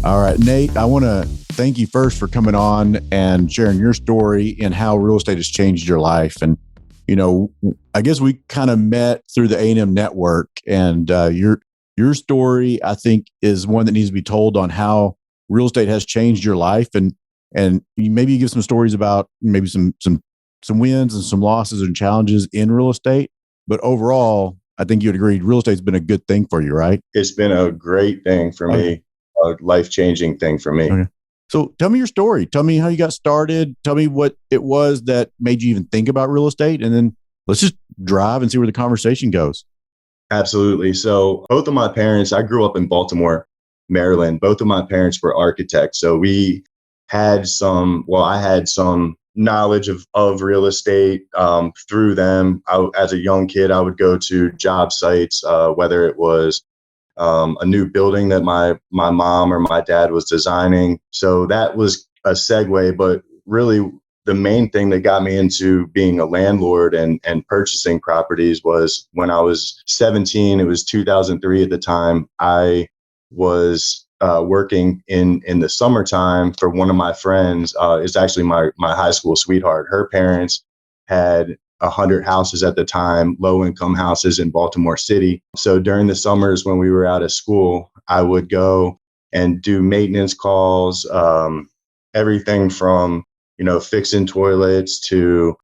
All right, Nate, I want to thank you first for coming on and sharing your story and how real estate has changed your life. And, you know, I guess we kind of met through the A&M network, and your story, I think, is one that needs to be told on how real estate has changed your life. And maybe you give some stories about maybe some wins and some losses and challenges in real estate. But overall, I think you'd agree real estate's been a good thing for you, right? It's been a great thing for me, a life-changing thing for me. Okay. So tell me your story. Tell me how you got started. Tell me what it was that made you even think about real estate. And then let's just drive and see where the conversation goes. Absolutely. So both of my parents, I grew up in Baltimore, Maryland. Both of my parents were architects. So we had I had some knowledge of real estate through them. As a young kid, I would go to job sites, whether it was a new building that my mom or my dad was designing. So that was a segue, but really the main thing that got me into being a landlord and purchasing properties was when I was 17. It was 2003 at the time. I was working in the summertime for one of my friends. It's actually my high school sweetheart. Her parents had 100 houses at the time, low income houses in Baltimore City. So during the summers when we were out of school, I would go and do maintenance calls, everything from, fixing toilets to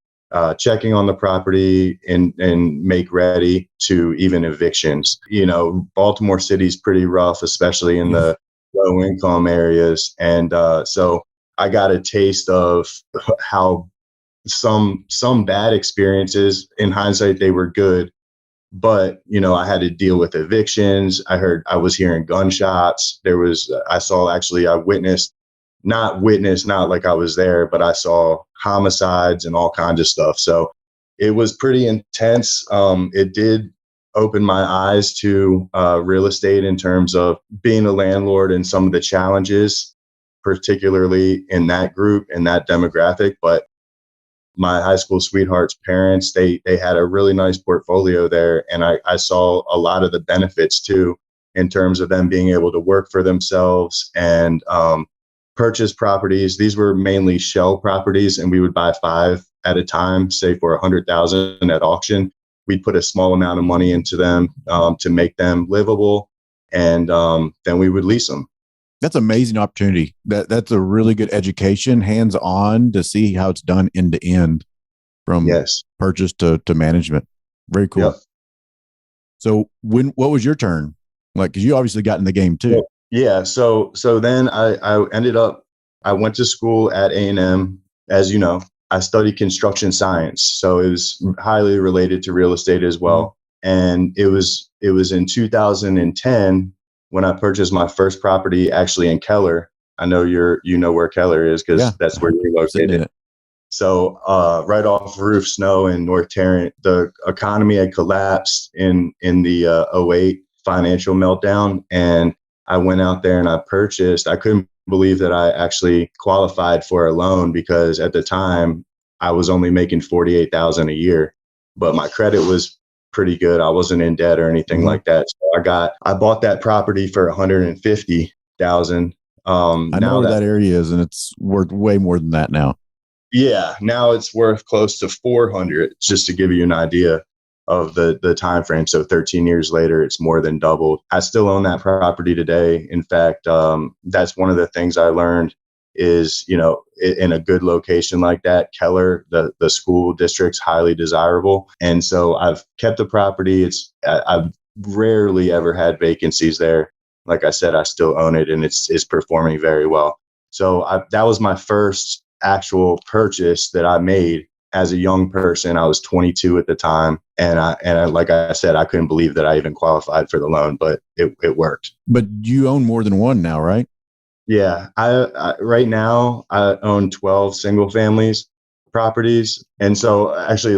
checking on the property and make ready to even evictions. Baltimore City's pretty rough, especially in the low income areas. And so I got a taste of how some bad experiences, in hindsight, they were good, but I had to deal with evictions. I was hearing gunshots. I witnessed, not like I was there, but I saw homicides and all kinds of stuff. So it was pretty intense. It did open my eyes to real estate in terms of being a landlord and some of the challenges, particularly in that group and that demographic. But my high school sweetheart's parents, they had a really nice portfolio there. And I saw a lot of the benefits too, in terms of them being able to work for themselves and purchase properties. These were mainly shell properties, and we would buy 5 at a time, say for $100,000 at auction. We'd put a small amount of money into them to make them livable. And then we would lease them. That's an amazing opportunity. That's a really good education, hands-on, to see how it's done end to end from purchase to management. Very cool. Yep. So what was your turn? Like, cause you obviously got in the game too. Yeah. So then I went to school at A&M. As you know, I studied construction science. So it was highly related to real estate as well. And it was in 2010 when I purchased my first property, actually in Keller. I know you know where Keller is because that's where you're located. So right off Roof Snow in North Tarrant, the economy had collapsed in the 08 financial meltdown. And I went out there and I purchased. I couldn't believe that I actually qualified for a loan because at the time I was only making $48,000 a year, but my credit was pretty good. I wasn't in debt or anything like that. So I bought that property for $150,000. I know where that area is, and it's worth way more than that now. Yeah, now it's worth close to 400. Just to give you an idea of the time frame. So 13 years later, it's more than doubled. I still own that property today. In fact, that's one of the things I learned is, in a good location like that, Keller, the school district's highly desirable. And so I've kept the property. I've rarely ever had vacancies there. Like I said, I still own it and it's performing very well. So that was my first actual purchase that I made as a young person. I was 22 at the time. And I, like I said, I couldn't believe that I even qualified for the loan, but it worked. But you own more than one now, right? Yeah. I right now I own 12 single families properties. And so actually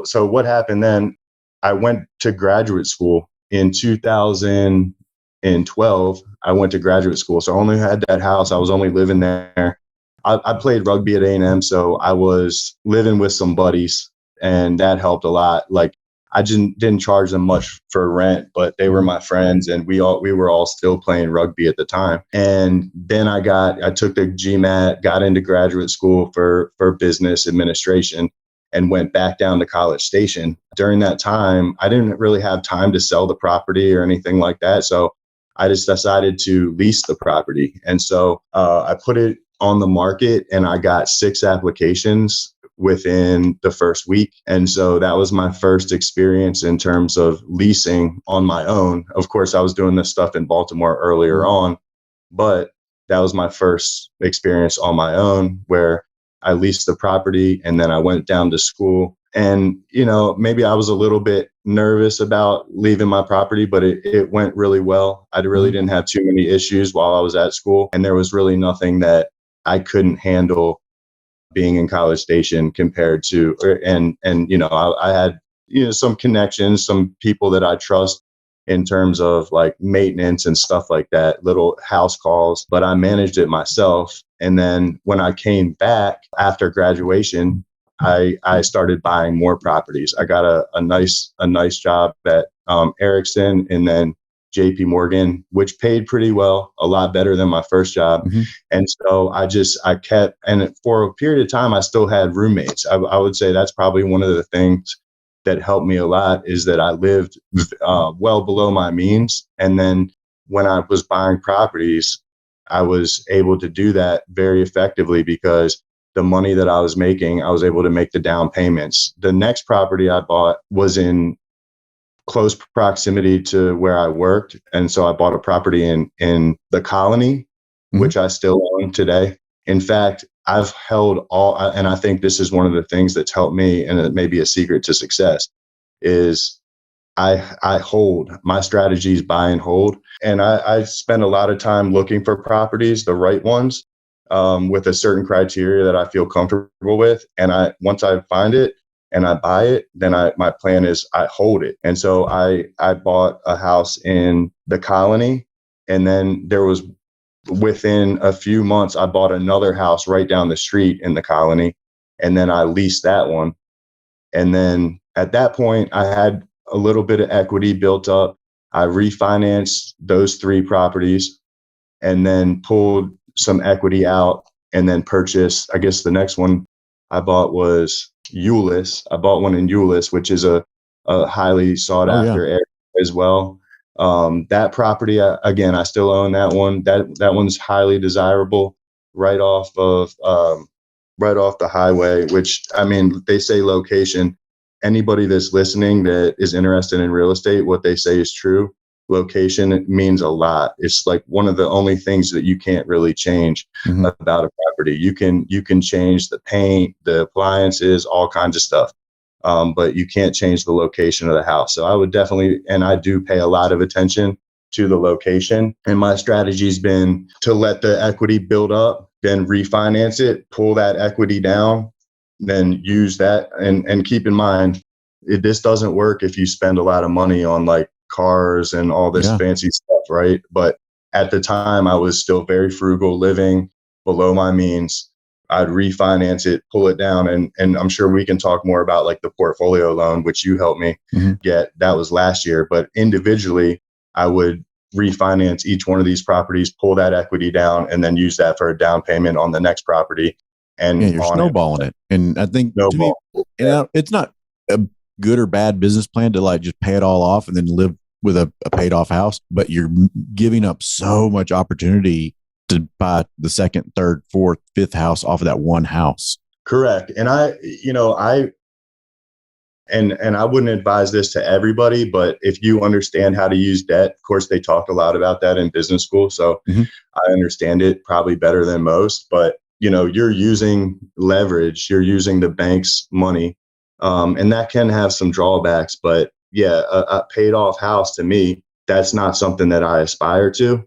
so what happened then, I went to graduate school in 2012. I went to graduate school. So I only had that house. I was only living there. I played rugby at A&M. So I was living with some buddies and that helped a lot. Like I didn't charge them much for rent, but they were my friends, and we were all still playing rugby at the time. And then I took the GMAT, got into graduate school for business administration, and went back down to College Station. During that time, I didn't really have time to sell the property or anything like that. So I just decided to lease the property. And so I put it on the market, and I got 6 applications within the first week. And so that was my first experience in terms of leasing on my own. Of course, I was doing this stuff in Baltimore earlier on, but that was my first experience on my own where I leased the property, and then I went down to school. And, maybe I was a little bit nervous about leaving my property, but it went really well. I really didn't have too many issues while I was at school. And there was really nothing that I couldn't handle being in College Station compared to, I had, some connections, some people that I trust in terms of like maintenance and stuff like that, little house calls, but I managed it myself. And then when I came back after graduation, I started buying more properties. I got a nice job at Ericsson and then J.P. Morgan, which paid pretty well, a lot better than my first job. And so I kept, and for a period of time, I still had roommates. I would say that's probably one of the things that helped me a lot is that I lived well below my means. And then when I was buying properties, I was able to do that very effectively because the money that I was making, I was able to make the down payments. The next property I bought was in close proximity to where I worked. And so I bought a property in the Colony, which I still own today. In fact, I've held and I think this is one of the things that's helped me, and it may be a secret to success, is I hold. My strategy is buy and hold. And I spend a lot of time looking for properties, the right ones, with a certain criteria that I feel comfortable with. And once I find it and I buy it, then my plan is I hold it. And so I bought a house in the Colony, and then within a few months, I bought another house right down the street in the Colony, and then I leased that one. And then at that point, I had a little bit of equity built up. I refinanced those 3 properties and then pulled some equity out and then purchased, I guess the next one I bought was Euless. I bought one in Euless, which is a highly sought after area as well. That property, again, I still own that one. That one's highly desirable, right off the highway, which, I mean, they say location. Anybody that's listening that is interested in real estate, what they say is true. Location means a lot. It's like one of the only things that you can't really change about a property. You can change the paint, the appliances, all kinds of stuff. But you can't change the location of the house. So I would definitely, and I do pay a lot of attention to the location. And my strategy's been to let the equity build up, then refinance it, pull that equity down, then use that. And keep in mind, this doesn't work if you spend a lot of money on like cars and all this fancy stuff, right? But at the time, I was still very frugal, living below my means. I'd refinance it, pull it down. And I'm sure we can talk more about like the portfolio loan, which you helped me get. That was last year. But individually, I would refinance each one of these properties, pull that equity down, and then use that for a down payment on the next property. And you're snowballing it. And I think to me, it's not a good or bad business plan to like just pay it all off and then live with a paid off house, but you're giving up so much opportunity to buy the second, third, fourth, fifth house off of that one house. Correct. And I wouldn't advise this to everybody, but if you understand how to use debt, of course, they talked a lot about that in business school. So I understand it probably better than most, but you're using leverage, you're using the bank's money. And that can have some drawbacks, but a paid off house, to me, that's not something that I aspire to.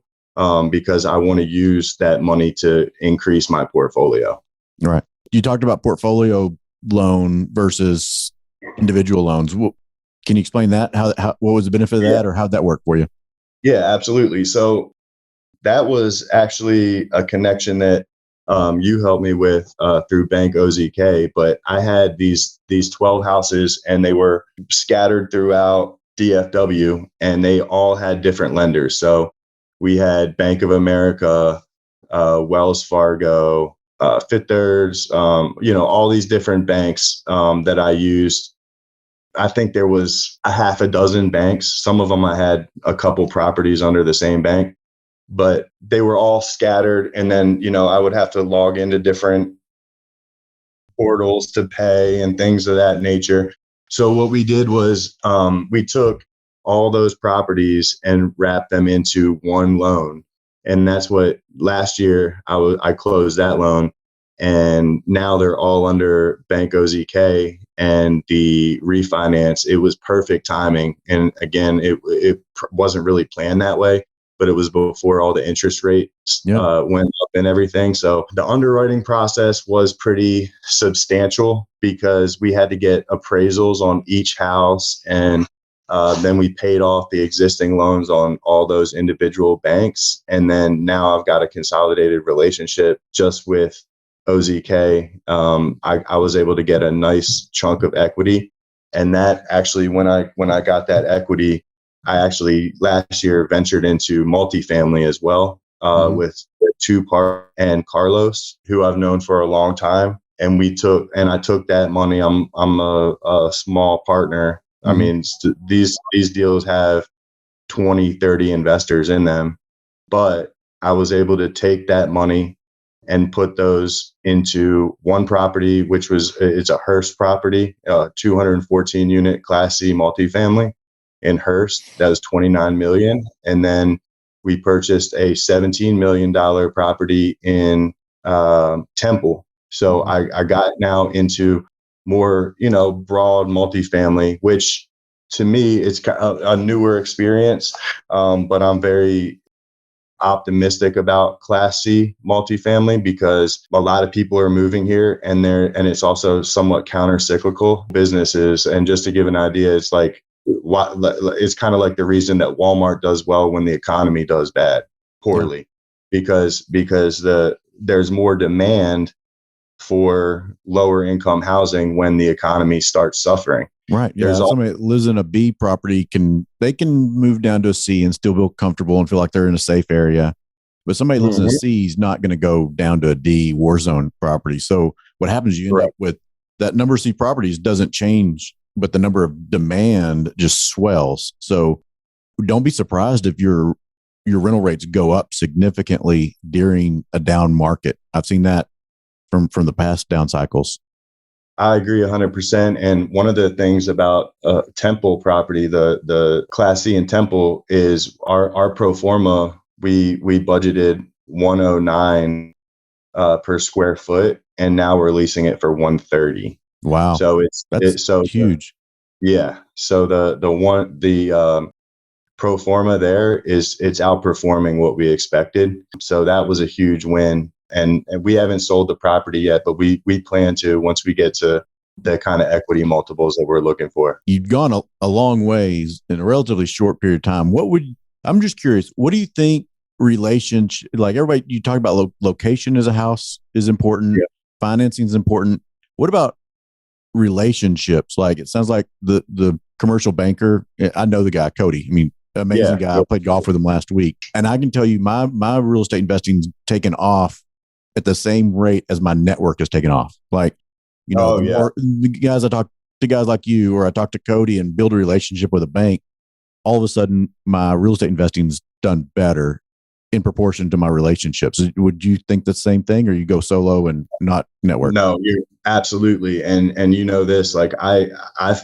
Because I want to use that money to increase my portfolio. Right. You talked about portfolio loan versus individual loans. Can you explain that? How what was the benefit of that, or how'd that work for you? Yeah, absolutely. So that was actually a connection that you helped me with through Bank OZK. But I had these 12 houses, and they were scattered throughout DFW, and they all had different lenders. So we had Bank of America, Wells Fargo, Fifth Thirds, all these different banks that I used. I think there was a half a dozen banks. Some of them I had a couple properties under the same bank, but they were all scattered. And then, I would have to log into different portals to pay and things of that nature. So what we did was we took all those properties and wrapped them into one loan. And that's what last year I closed that loan. And now they're all under Bank OZK, and the refinance, it was perfect timing. And again, it wasn't really planned that way, but it was before all the interest rates went up and everything. So the underwriting process was pretty substantial because we had to get appraisals on each house, and then we paid off the existing loans on all those individual banks. And then now I've got a consolidated relationship just with OZK. I was able to get a nice chunk of equity. And that actually, when I got that equity, I actually last year ventured into multifamily as well, with two part and Carlos, who I've known for a long time. And I took that money. I'm a small partner. I mean, these deals have 20, 30 investors in them, but I was able to take that money and put those into one property, it's a Hearst property, 214 unit Class C multifamily in Hearst. That was 29 million. And then we purchased a $17 million property in Temple. So I got now into more, broad multifamily, which to me it's a newer experience. But I'm very optimistic about Class C multifamily because a lot of people are moving here, and it's also somewhat counter-cyclical businesses. And just to give an idea, it's kind of like the reason that Walmart does well when the economy does poorly, because there's more demand for lower income housing when the economy starts suffering. Right. Yeah. Somebody that lives in a B property can move down to a C and still feel comfortable and feel like they're in a safe area. But somebody who lives in a C is not going to go down to a D war zone property. So what happens, you end up with that number of C properties doesn't change, but the number of demand just swells. So don't be surprised if your rental rates go up significantly during a down market. I've seen that from the past down cycles. I agree 100%. And one of the things about Temple property, the Class C in Temple, is our pro forma. We budgeted 109 per square foot, and now we're leasing it for 130. Wow! So that's huge. So the pro forma there it's outperforming what we expected. So that was a huge win. And we haven't sold the property yet, but we plan to once we get to the kind of equity multiples that we're looking for. You've gone a long ways in a relatively short period of time. I'm just curious, what do you think relationship, like everybody, you talk about location as a house is important, financing is important. What about relationships? Like it sounds like the commercial banker, I know the guy, Cody. I mean, amazing guy. I played golf with him last week. And I can tell you my real estate investing's taken off at the same rate as my network has taken off. Like, the guys I talk to, guys like you, or I talk to Cody and build a relationship with a bank, all of a sudden my real estate investing's done better in proportion to my relationships. Would you think the same thing, or you go solo and not network? No, you're absolutely. And this, like I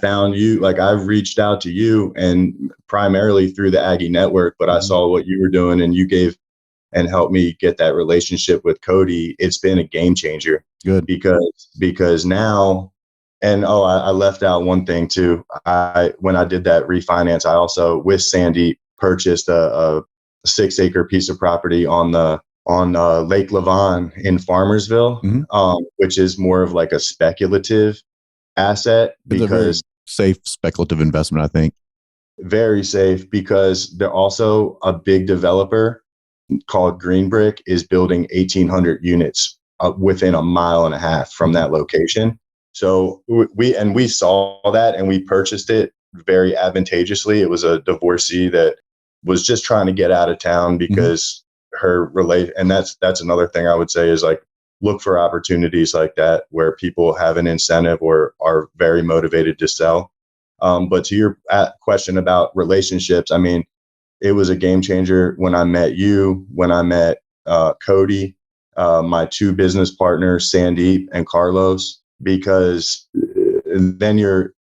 found you, like I've reached out to you and primarily through the Aggie network, but I saw what you were doing and you gave and helped me get that relationship with Cody. It's been a game changer. Good. Because now, and I left out one thing too. When I did that refinance, I also with Sandy purchased a 6-acre piece of property on Lake Lavon in Farmersville, which is more of like a speculative asset because it's a very safe speculative investment, I think. Very safe because they're also a big developer called Green Brick is building 1,800 units within a mile and a half from that location. So we saw that and we purchased it very advantageously. It was a divorcee that was just trying to get out of town because and that's another thing I would say is like, look for opportunities like that where people have an incentive or are very motivated to sell. But to your question about relationships, I mean, it was a game changer when I met you, when I met Cody, my two business partners, Sandeep and Carlos, because then you're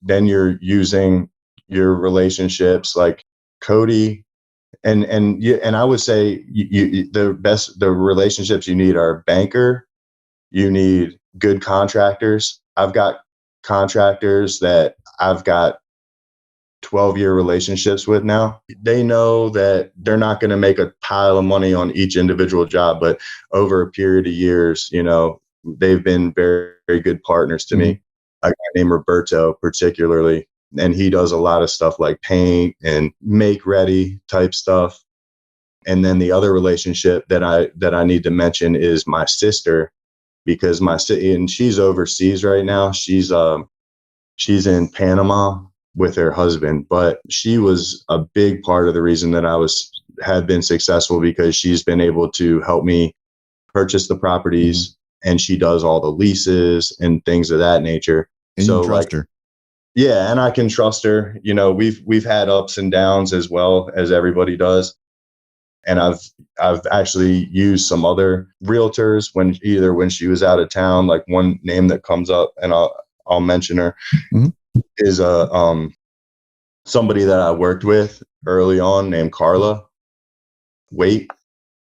using your relationships like Cody. And I would say the relationships you need are banker. You need good contractors. I've got contractors that I've got 12-year relationships with now. They know that they're not going to make a pile of money on each individual job, but over a period of years, they've been very, very good partners to me. A guy named Roberto, particularly, and he does a lot of stuff like paint and make ready type stuff. And then the other relationship that I need to mention is my sister, because and she's overseas right now. She's in Panama with her husband, but she was a big part of the reason that I have been successful, because she's been able to help me purchase the properties, and she does all the leases and things of that nature. And so you trust her. Yeah, and I can trust her. We've had ups and downs as well as everybody does. And I've actually used some other realtors when she was out of town. Like one name that comes up, and I'll mention her, is somebody that I worked with early on named Carla Wait.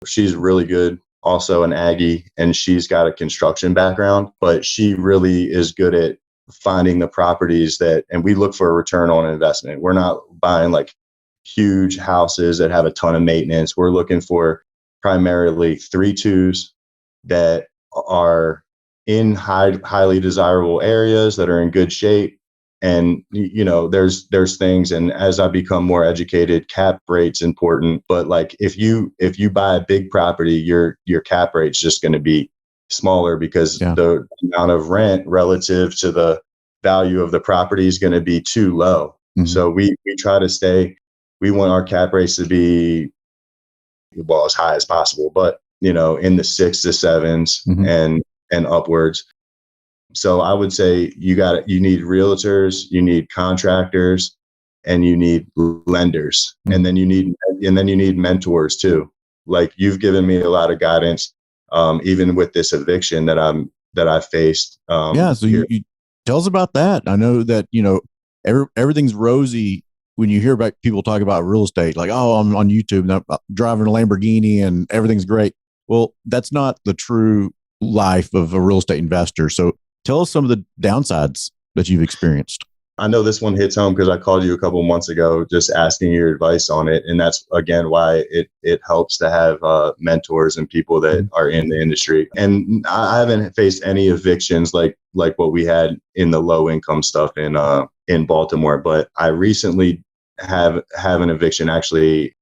She's really good, also an Aggie, and she's got a construction background, but she really is good at finding the properties and we look for a return on investment. We're not buying like huge houses that have a ton of maintenance. We're looking for primarily 3-2s that are in highly desirable areas that are in good shape. And, there's things. And as I become more educated, cap rate's important. But like, if you buy a big property, your cap rate's just going to be smaller, because the amount of rent relative to the value of the property is going to be too low. So we try to we want our cap rates to be, well, as high as possible, but, in the 6 to 7s and upwards. So I would say you need realtors, you need contractors, and you need lenders. And then you need mentors too. Like, you've given me a lot of guidance, even with this eviction that I faced. So you tell us about that. I know that, everything's rosy when you hear about people talk about real estate, like, oh, I'm on YouTube and I'm driving a Lamborghini and everything's great. Well, that's not the true life of a real estate investor. So tell us some of the downsides that you've experienced. I know this one hits home because I called you a couple of months ago just asking your advice on it. And that's, again, why it helps to have mentors and people that are in the industry. And I haven't faced any evictions like what we had in the low income stuff in Baltimore. But I recently have an eviction. Actually,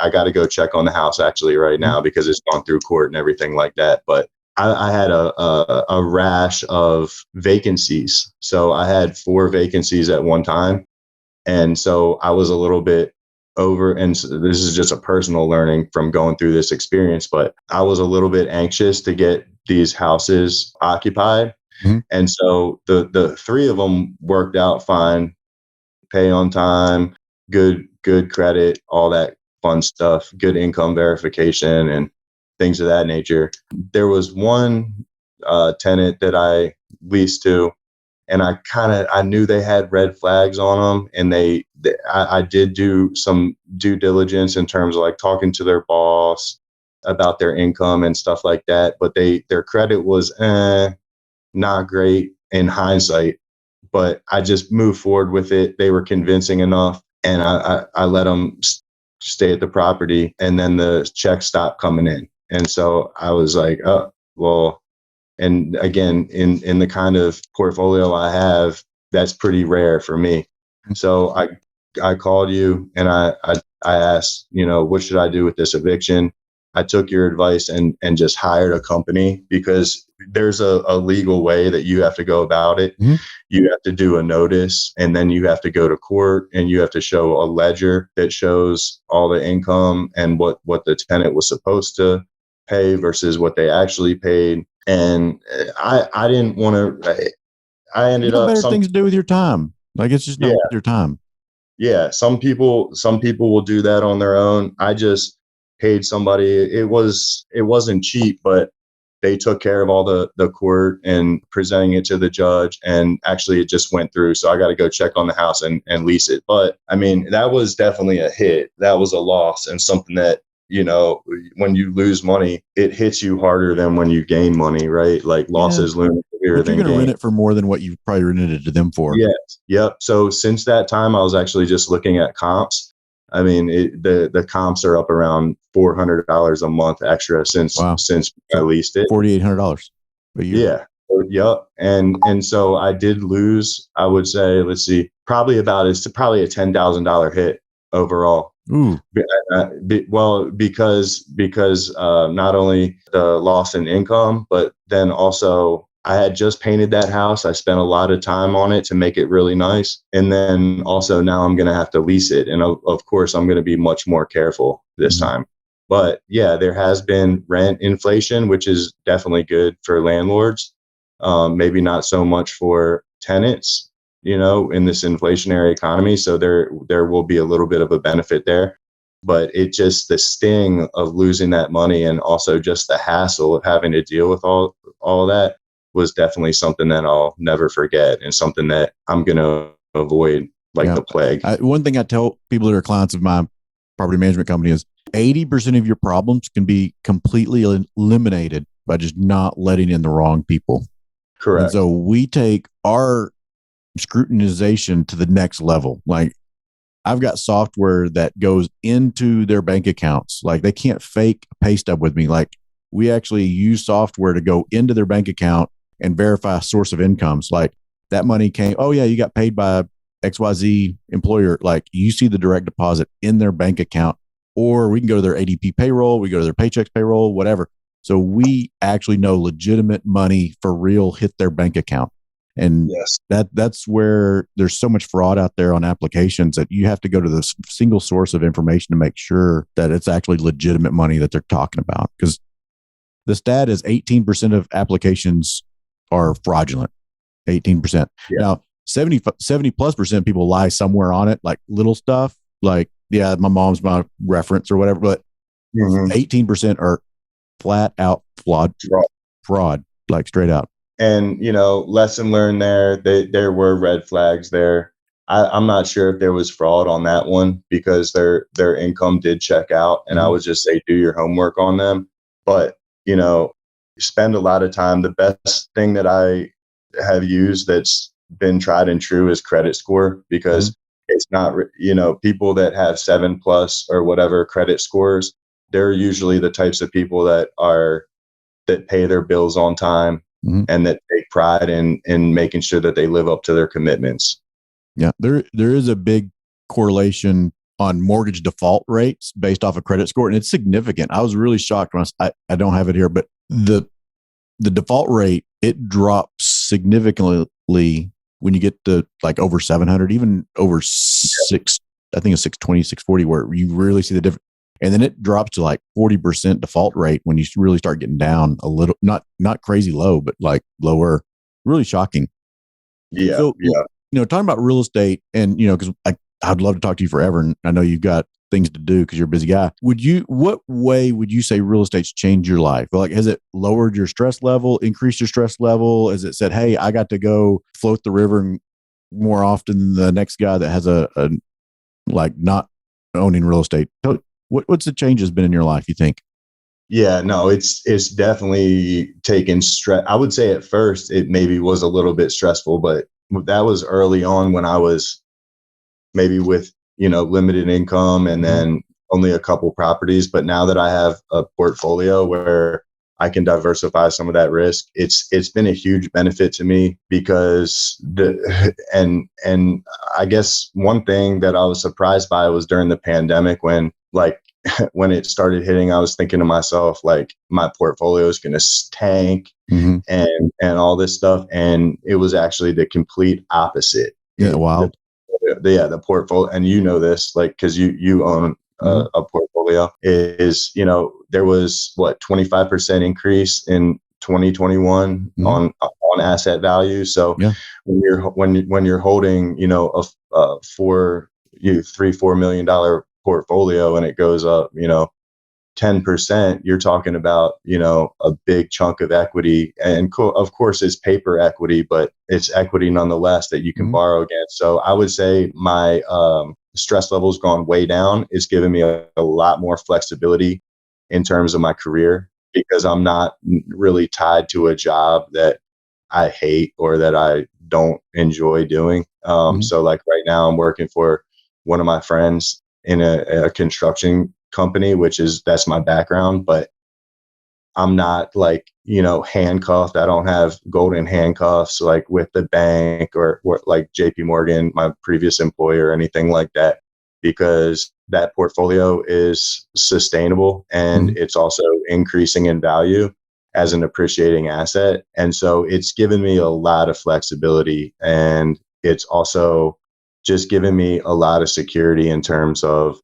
I got to go check on the house actually right now because it's gone through court and everything like that. But I had a rash of vacancies. So I had 4 vacancies at one time. And so I was a little bit over, and so this is just a personal learning from going through this experience, but I was a little bit anxious to get these houses occupied. And so the 3 of them worked out fine, pay on time, good credit, all that fun stuff, good income verification and things of that nature. There was one tenant that I leased to, and I knew they had red flags on them, and I did do some due diligence in terms of like talking to their boss about their income and stuff like that. But their credit was not great in hindsight, but I just moved forward with it. They were convincing enough, and I let them stay at the property, and then the checks stopped coming in. And so I was like, oh, well, and again, in the kind of portfolio I have, that's pretty rare for me. So I called you and I asked, what should I do with this eviction? I took your advice and just hired a company, because there's a legal way that you have to go about it. Mm-hmm. You have to do a notice, and then you have to go to court, and you have to show a ledger that shows all the income and what the tenant was supposed to pay versus what they actually paid. And I didn't want to, I You ended got up, better things to do with your time. Like, it's just not yeah, worth your time. yeah. Some people will do that on their own. I just paid somebody. It wasn't cheap, but they took care of all the court and presenting it to the judge, and actually it just went through. So I got to go check on the house and lease it. But I mean, that was definitely a hit. That was a loss, and something that, when you lose money, it hits you harder than when you gain money, right? Like, losses loom bigger But you're than going to rent gain. it for more than what you probably rented it to them for. Yes. Yep. So since that time, I was actually just looking at comps. I mean, the comps are up around $400 a month extra since Wow. I leased it. $4,800 a year. Yeah. Yep. And so I did lose, I would say, let's see, probably a $10,000 hit overall. Ooh. Because not only the loss in income, but then also I had just painted that house. I spent a lot of time on it to make it really nice. And then also now I'm going to have to lease it. And of course, I'm going to be much more careful this time. But yeah, there has been rent inflation, which is definitely good for landlords. Maybe not so much for tenants, in this inflationary economy. So there will be a little bit of a benefit there. But the sting of losing that money, and also just the hassle of having to deal with all that, was definitely something that I'll never forget, and something that I'm going to avoid like the plague. One thing I tell people that are clients of my property management company is 80% of your problems can be completely eliminated by just not letting in the wrong people. Correct. And so we take our scrutinization to the next level. Like, I've got software that goes into their bank accounts. Like, they can't fake a pay stub with me. Like, we actually use software to go into their bank account and verify a source of incomes. Like, that money came, oh yeah, you got paid by XYZ employer. Like, you see the direct deposit in their bank account, or we can go to their ADP payroll, we go to their Paychex payroll, whatever. So we actually know legitimate money for real hit their bank account. And yes, that's where there's so much fraud out there on applications that you have to go to the single source of information to make sure that it's actually legitimate money that they're talking about. Because the stat is 18% of applications are fraudulent. 18%. Yeah. Now, 70 plus percent people lie somewhere on it, like little stuff, like, yeah, my mom's my reference or whatever. But 18% are flat out fraud, like straight out. And, lesson learned there. There were red flags there. I'm not sure if there was fraud on that one, because their income did check out, and I would just say, do your homework on them. But, spend a lot of time. The best thing that I have used that's been tried and true is credit score, because it's not, people that have 7+ or whatever credit scores, they're usually the types of people that pay their bills on time. And that take pride in making sure that they live up to their commitments. Yeah, there is a big correlation on mortgage default rates based off of credit score, and it's significant. I was really shocked when I don't have it here, but the default rate, it drops significantly when you get to like over 700, even over 6. I think it's 620, 640, where you really see the difference. And then it drops to like 40% default rate when you really start getting down a little, not crazy low, but like lower. Really shocking. Yeah. So, talking about real estate, and, because I'd love to talk to you forever, and I know you've got things to do because you're a busy guy. What way would you say real estate's changed your life? Like, has it lowered your stress level, increased your stress level? Has it said, hey, I got to go float the river more often than the next guy that has a like not owning real estate? What's the changes been in your life, you think? Yeah, no, it's definitely taken stress. I would say at first it maybe was a little bit stressful, but that was early on when I was maybe with, limited income and then only a couple properties. But now that I have a portfolio where I can diversify some of that risk, it's been a huge benefit to me, because and I guess one thing that I was surprised by was during the pandemic, when like when it started hitting, I was thinking to myself, like, my portfolio is going to tank Mm-hmm. and all this stuff. And it was actually the complete opposite. Yeah. Wow. The portfolio, and you know this, like, because you own a portfolio, is, there was what, 25% increase in 2021 on asset value. So Yeah. when you're holding, a $3-4 million portfolio, and it goes up, 10%, you're talking about, a big chunk of equity. And of course, it's paper equity, but it's equity nonetheless that you can borrow against. So I would say my stress level's gone way down. It's given me a lot more flexibility in terms of my career, because I'm not really tied to a job that I hate or that I don't enjoy doing. So like right now, I'm working for one of my friends in a construction company, that's my background, but I'm not like, handcuffed. I don't have golden handcuffs like with the bank or like J.P. Morgan, my previous employer, or anything like that, because that portfolio is sustainable and it's also increasing in value as an appreciating asset. And so it's given me a lot of flexibility, and it's also just given me a lot of security in terms of,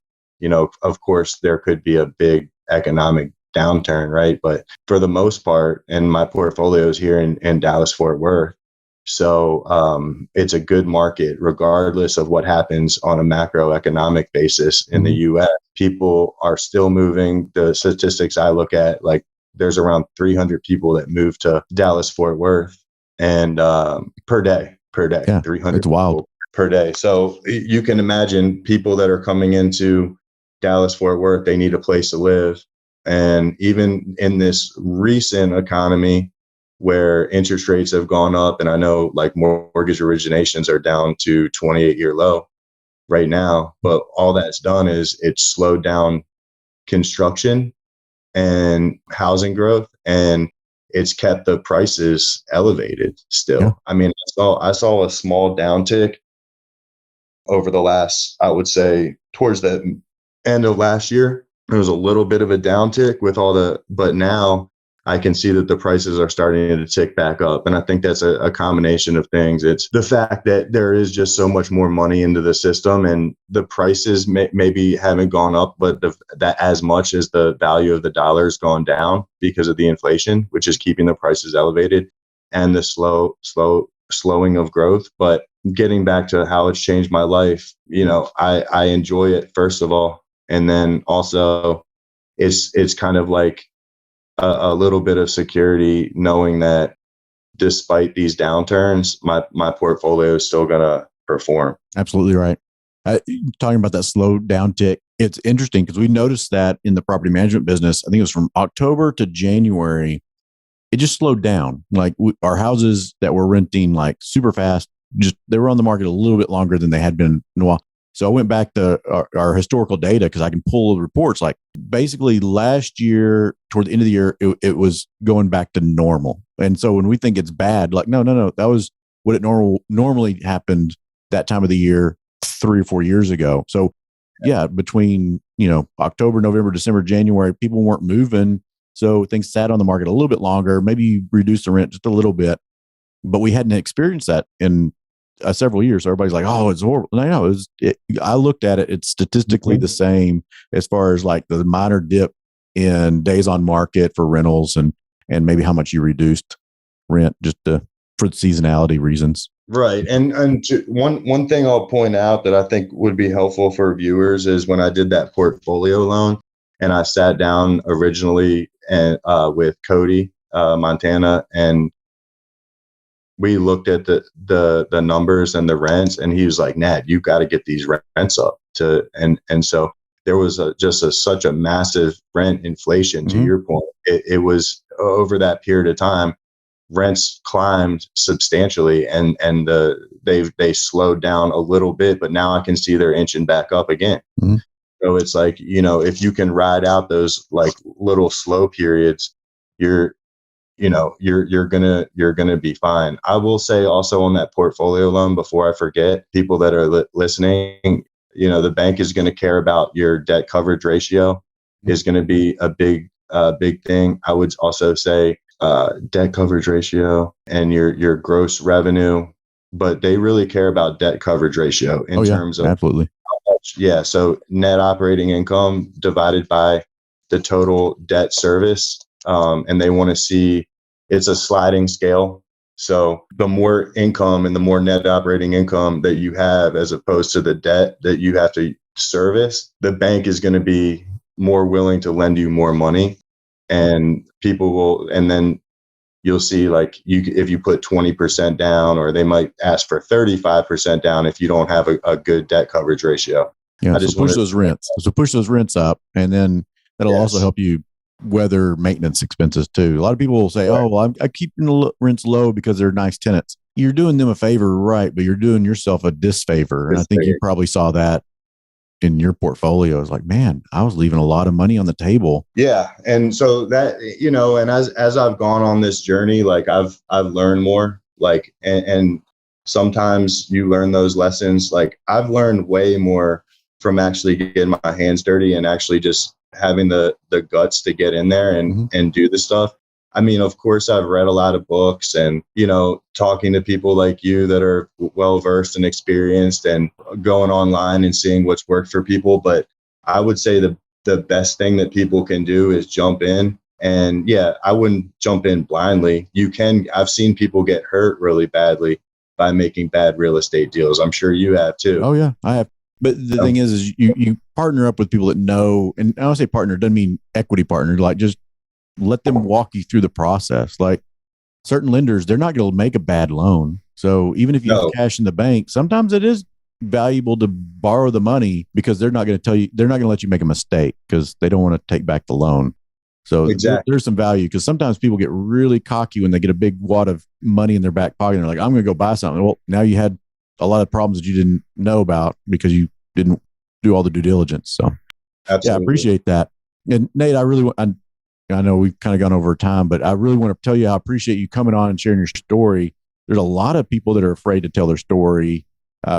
of course, there could be a big economic downturn, right? But for the most part, and my portfolio is here in Dallas, Fort Worth. So it's a good market, regardless of what happens on a macroeconomic basis in the US. People are still moving. The statistics I look at, like, there's around 300 people that move to Dallas, Fort Worth, and per day, Yeah, 300 it's wild. per day. So you can imagine people that are coming into Dallas, Fort Worth, they need a place to live. And even in this recent economy where interest rates have gone up, and I know like mortgage originations are down to 28-year low right now, but all that's done is it's slowed down construction and housing growth, and it's kept the prices elevated still. Yeah. I mean, I saw a small downtick over the last, I would say, towards the end of last year. There was a little bit of a downtick but now I can see that the prices are starting to tick back up. And I think that's a combination of things. It's the fact that there is just so much more money into the system, and the prices maybe haven't gone up, but that as much as the value of the dollar has gone down because of the inflation, which is keeping the prices elevated, and the slowing of growth. But getting back to how it's changed my life, I enjoy it, first of all. And then also it's kind of like a little bit of security, knowing that despite these downturns, my portfolio is still going to perform. Absolutely right. Talking about that slow downtick, it's interesting because we noticed that in the property management business. I think it was from October to January, it just slowed down. Like our houses that were renting like super fast, they were on the market a little bit longer than they had been in a while. So I went back to our historical data because I can pull the reports. Like basically last year, toward the end of the year, it was going back to normal. And so when we think it's bad, like no, that was what it normally happened that time of the year 3 or 4 years ago. So yeah, between October, November, December, January, people weren't moving, so things sat on the market a little bit longer. Maybe reduced the rent just a little bit, but we hadn't experienced that in several years. So everybody's like, "Oh, it's horrible." No, I looked at it; it's statistically the same as far as like the minor dip in days on market for rentals, and maybe how much you reduced rent just for seasonality reasons. Right. And one thing I'll point out that I think would be helpful for viewers is when I did that portfolio loan, and I sat down originally and with Cody Montana, and we looked at the numbers and the rents, and he was like, "Nat, you've got to get these rents up to," and so there was such a massive rent inflation. To your point, it was over that period of time, rents climbed substantially, and they slowed down a little bit, but now I can see they're inching back up again. So it's like, if you can ride out those like little slow periods, you're gonna be fine. I will say also on that portfolio loan, before I forget, people that are listening, the bank is going to care about your debt coverage ratio. is going to be a big thing. I would also say debt coverage ratio and your gross revenue, but they really care about debt coverage ratio in terms of absolutely. how much. Yeah. So net operating income divided by the total debt service. And they want to see it's a sliding scale. So the more income and the more net operating income that you have, as opposed to the debt that you have to service, the bank is going to be more willing to lend you more money. And people will, and then you'll see like if you put 20% down, or they might ask for 35% down if you don't have a good debt coverage ratio. Yeah. So push those rents. So push those rents up, and then that'll also help you weather maintenance expenses too. A lot of people will say, "Oh, well, I keep the rents low because they're nice tenants." You're doing them a favor, right? But you're doing yourself a disfavor. And I think you probably saw that in your portfolio. It's like, man, I was leaving a lot of money on the table. Yeah. And so that, and as I've gone on this journey, like I've learned more, like, and sometimes you learn those lessons. Like I've learned way more from actually getting my hands dirty and actually just having the guts to get in there and do the stuff. I mean, of course, I've read a lot of books and, talking to people like you that are well-versed and experienced, and going online and seeing what's worked for people. But I would say the best thing that people can do is jump in. And I wouldn't jump in blindly. I've seen people get hurt really badly by making bad real estate deals. I'm sure you have too. Oh yeah, I have. But the thing is you partner up with people that know, and I don't say partner, doesn't mean equity partner, like just let them walk you through the process. Like certain lenders, they're not going to make a bad loan. So even if you have cash in the bank, sometimes it is valuable to borrow the money, because they're not going to let you make a mistake, because they don't want to take back the loan. So there's some value, because sometimes people get really cocky when they get a big wad of money in their back pocket. And they're like, I'm going to go buy something. Well, now you had a lot of problems that you didn't know about because you didn't do all the due diligence. So absolutely. I appreciate that. And Nate, I know we've kind of gone over time, but I really want to tell you I appreciate you coming on and sharing your story. There's a lot of people that are afraid to tell their story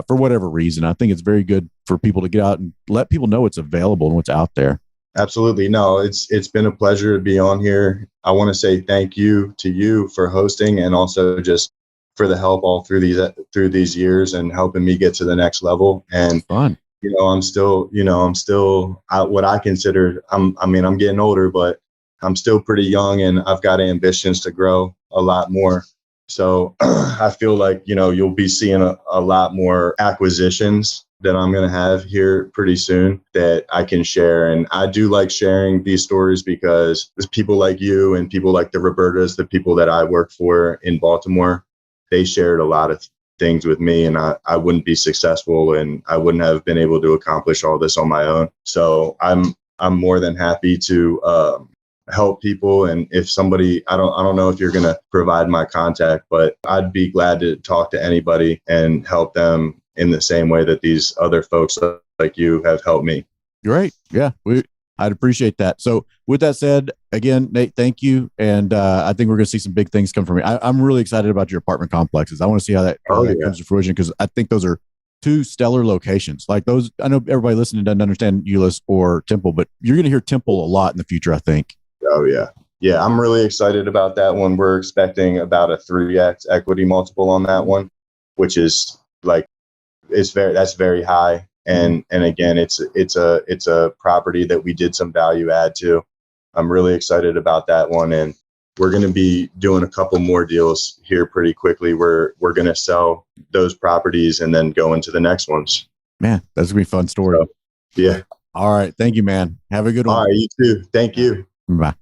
for whatever reason. I think it's very good for people to get out and let people know what's available and what's out there. Absolutely. No, it's been a pleasure to be on here. I want to say thank you to you for hosting, and also just for the help all through these years and helping me get to the next level. And fun. I'm still what I consider, I'm getting older, but I'm still pretty young, and I've got ambitions to grow a lot more. So I feel like, you'll be seeing a lot more acquisitions that I'm going to have here pretty soon that I can share. And I do like sharing these stories because there's people like you and people like the Robertas, the people that I work for in Baltimore, they shared a lot of things with me, and I wouldn't be successful, and I wouldn't have been able to accomplish all this on my own. So I'm more than happy to help people. And if somebody, I don't know if you're going to provide my contact, but I'd be glad to talk to anybody and help them in the same way that these other folks like you have helped me. Great. Yeah. I'd appreciate that. So with that said, again, Nate, thank you. And I think we're going to see some big things come from you. I'm really excited about your apartment complexes. I want to see how that comes to fruition, because I think those are two stellar locations. Like those, I know everybody listening doesn't understand Euless or Temple, but you're going to hear Temple a lot in the future, I think. Oh, yeah. Yeah, I'm really excited about that one. We're expecting about a 3x equity multiple on that one, which is like, that's very high. And again, it's a property that we did some value add to. I'm really excited about that one. And we're going to be doing a couple more deals here pretty quickly. We're going to sell those properties and then go into the next ones. Man, that's going to be a fun story. So, yeah. All right. Thank you, man. Have a good one. All right. You too. Thank you. Bye.